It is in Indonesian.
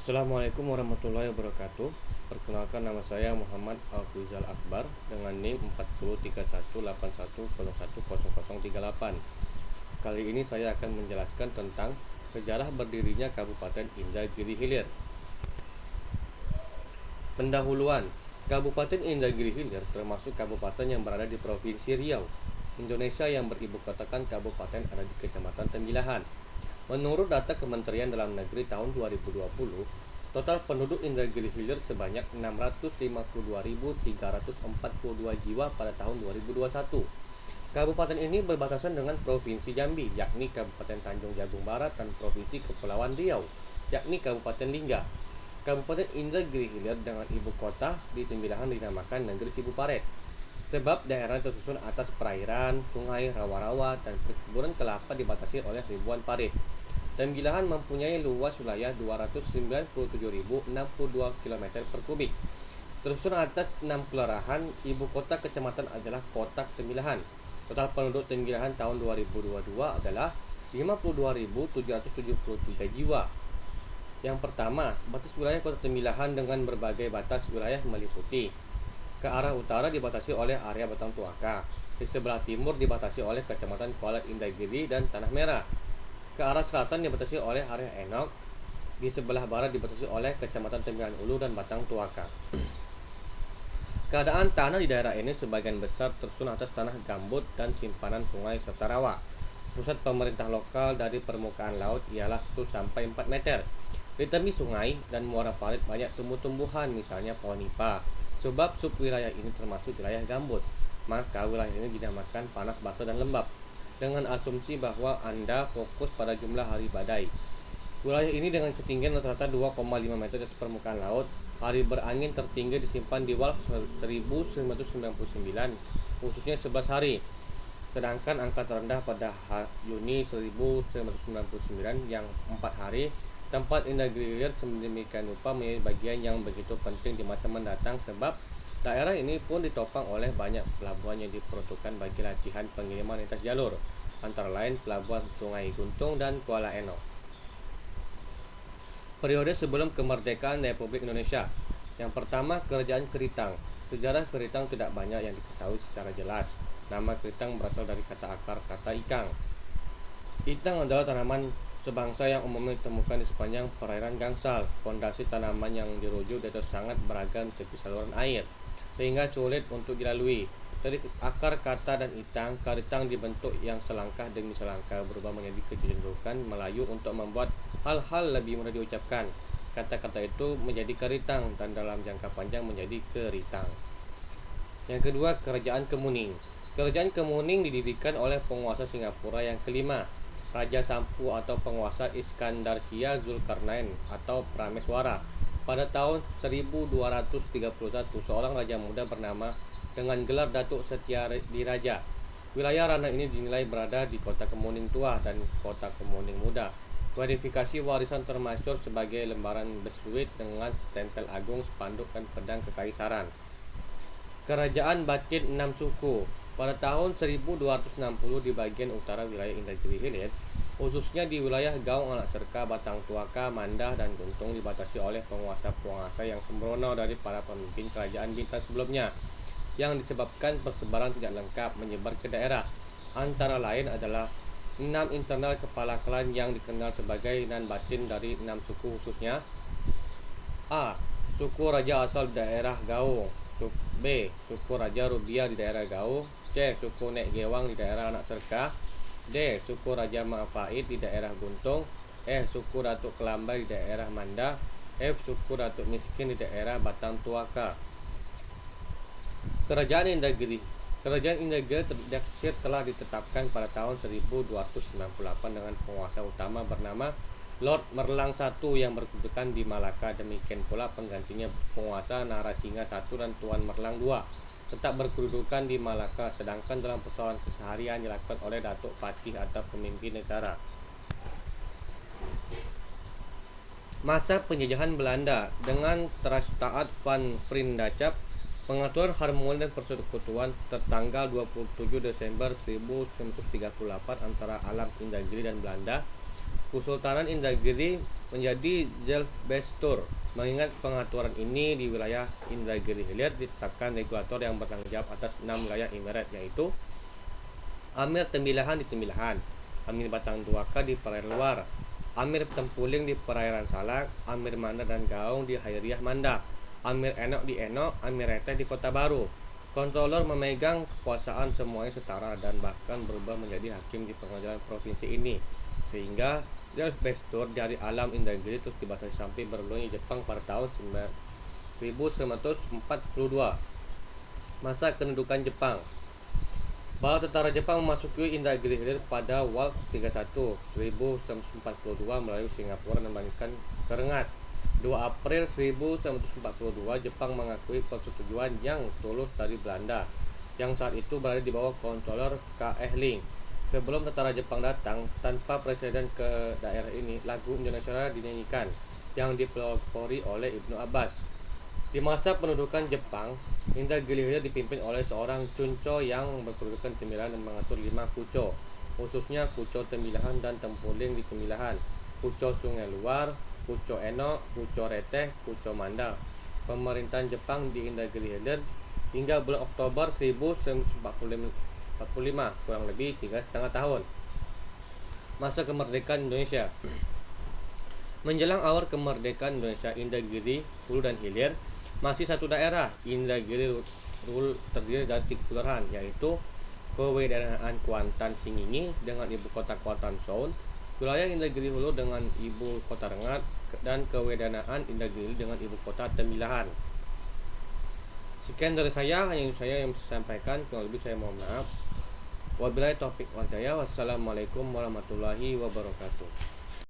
Assalamualaikum warahmatullahi wabarakatuh. Perkenalkan, nama saya Muhammad Alfizal Akbar dengan NIM 403181010038. Kali ini saya akan menjelaskan tentang sejarah berdirinya Kabupaten Indragiri Hilir. Pendahuluan. Kabupaten Indragiri Hilir termasuk kabupaten yang berada di Provinsi Riau, Indonesia, yang beribu kotakan kabupaten ada di Kecamatan Tembilahan. Menurut data Kementerian Dalam Negeri tahun 2020, total penduduk Indragiri Hilir sebanyak 652.342 jiwa pada tahun 2021. Kabupaten ini berbatasan dengan Provinsi Jambi, yakni Kabupaten Tanjung Jabung Barat, dan Provinsi Kepulauan Riau, yakni Kabupaten Lingga. Kabupaten Indragiri Hilir dengan ibu kota di Tembilahan dinamakan Negeri Cibuparet, sebab daerah tersusun atas perairan, sungai, rawa-rawa, dan perkebunan kelapa dibatasi oleh ribuan parit. Tembilahan mempunyai luas wilayah 297.062 km per kubik. Tersusun atas 6 kelurahan, ibu kota kecamatan adalah Kota Tembilahan. Total penduduk Tembilahan tahun 2022 adalah 52.773 jiwa. Yang pertama, batas wilayah Kota Tembilahan dengan berbagai batas wilayah meliputi: ke arah utara dibatasi oleh area Batang Tuaka, di sebelah timur dibatasi oleh Kecamatan Kuala Indragiri dan Tanah Merah, ke arah selatan dibatasi oleh area Enok, di sebelah barat dibatasi oleh Kecamatan Tembilahan Ulu dan Batang Tuaka. Keadaan tanah di daerah ini sebagian besar tersusun atas tanah gambut dan simpanan sungai serta rawa. Pusat pemerintah lokal dari permukaan laut ialah 1-4 meter. Di tepi sungai dan muara parit banyak tumbuh-tumbuhan, misalnya pohon nipah. Sebab subwilayah ini termasuk wilayah gambut, maka wilayah ini dinamakan panas, basah, dan lembab, dengan asumsi bahwa Anda fokus pada jumlah hari badai. Wilayah ini dengan ketinggian rata-rata 2,5 meter di atas permukaan laut. Hari berangin tertinggi disimpan di Walf 1999, khususnya 11 hari. Sedangkan angka terendah pada Juni 1999 yang 4 hari. Tempat Indragiri Hilir sedemikian rupa menjadi bagian yang begitu penting di masa mendatang, sebab daerah ini pun ditopang oleh banyak pelabuhan yang diperuntukkan bagi latihan pengiriman lintas jalur, antara lain Pelabuhan Sungai Guntung dan Kuala Eno. Periode sebelum kemerdekaan Republik Indonesia. Yang pertama, Kerajaan Keritang. Sejarah Keritang tidak banyak yang diketahui secara jelas. Nama Keritang berasal dari kata akar kata ikang. Ikang adalah tanaman sebangsa yang umumnya ditemukan di sepanjang perairan Gangsal. Fondasi tanaman yang dirujuk itu sangat beragam tepi saluran air, sehingga sulit untuk dilalui. Dari akar kata dan itang, karitang dibentuk yang selangkah demi selangkah berubah menjadi kecenderungan Melayu untuk membuat hal-hal lebih mudah diucapkan. Kata-kata itu menjadi karitang dan dalam jangka panjang menjadi keritang. Yang kedua, Kerajaan Kemuning. Kerajaan Kemuning didirikan oleh penguasa Singapura yang kelima, Raja Sampu atau penguasa Iskandar Shah Zulkarnain atau Prameswara. Pada tahun 1231, seorang raja muda bernama dengan gelar Datuk Setiadiraja. Wilayah ranah ini dinilai berada di Kota Kemuning Tua dan Kota Kemuning Muda. Verifikasi warisan termasyhur sebagai lembaran besuit dengan tempel agung, spanduk, dan pedang kekaisaran. Kerajaan Batin Enam Suku. Pada tahun 1260 di bagian utara wilayah Indragiri Hilir, khususnya di wilayah Gaung Anak Serka, Batang Tuaka, Mandah, dan Guntung, dibatasi oleh penguasa-penguasa yang sembrono dari para pemimpin kerajaan bintang sebelumnya, yang disebabkan persebaran tidak lengkap menyebar ke daerah. Antara lain adalah 6 internal kepala klan yang dikenal sebagai Nan Batin dari 6 suku, khususnya: A. Suku raja asal daerah Gaung. B. Suku Raja Rubiah di daerah Gaung. C. Suku Nek Gewang di daerah Anak Serka. D. Suku Raja Maafaid di daerah Guntung. E. Suku Datuk Kelambai di daerah Manda. F. Suku Datuk Miskin di daerah Batang Tuaka. Kerajaan Indragiri. Kerajaan Indragiri telah ditetapkan pada tahun 1298 dengan penguasa utama bernama Lord Merlang I yang berkedudukan di Malaka. Demikian pula penggantinya penguasa Narasinga I dan Tuan Merlang II tetap berkedudukan di Malaka, sedangkan dalam persoalan keseharian dilakukan oleh Datuk Patih atau pemimpin negara. Masa penjajahan Belanda. Dengan Traktaat Van Vriendschap, pengaturan harmoni dan persekutuan tertanggal 27 Desember 1938 antara Alam Indragiri dan Belanda, Kesultanan Indragiri menjadi Jalbestur. Mengingat pengaturan ini di wilayah Indragiri Hilir ditetapkan regulator yang bertanggung jawab atas 6 wilayah Emirat, yaitu Amir Tembilahan di Tembilahan, Amir Batang Duaka di perairan luar, Amir Tempuling di perairan Salak, Amir Manda dan Gaung di Hairiyah Manda, Amir Enok di Enok, Amir Reteh di Kota Baru. Kontrolor memegang kekuasaan semuanya setara dan bahkan berubah menjadi hakim di pengadilan provinsi ini, sehingga Jalbestur dari alam Indragiri terus dibatasi sampai berlalunya Jepang pada tahun 1942. Masa kedudukan Jepang. Para tentara Jepang memasuki Indragiri Hilir pada Wal 31 1942 melalui Singapura dan Bangka ke Rengat. 2 April 1942 Jepang mengakui persetujuan yang tulus dari Belanda yang saat itu berada di bawah kontrolor K. Ehling. Sebelum tentara Jepang datang, tanpa presiden ke daerah ini, lagu Indonesia dinyanyikan yang dipelopori oleh Ibnu Abbas. Di masa pendudukan Jepang, Indragiri Hilir dipimpin oleh seorang Cunco yang berkedudukan Tembilahan dan mengatur 5 Kuco, khususnya Kuco Tembilahan dan Tempuling di Tembilahan, Kuco Sungai Luar, Kuco Enok, Kuco Reteh, Kuco Manda. Pemerintahan Jepang di Indragiri Hilir hingga bulan Oktober 1945, kurang lebih 3,5 tahun. Masa kemerdekaan Indonesia. Menjelang awal kemerdekaan Indonesia, Indragiri, Hulu dan Hilir masih satu daerah. Indragiri Hulu terdiri dari 3 kelurahan, yaitu Kewedanaan Kuantan Singingi dengan ibu kota Kuantan Soun, wilayah Indragiri Hulu dengan ibu kota Rengat, dan Kewedanaan Indragiri dengan ibu kota Tembilahan. Sekian dari saya, hanya saya yang bisa sampaikan, kurang lebih saya mohon maaf. Wabillahi taufiq wal hidayah. Wassalamualaikum warahmatullahi wabarakatuh.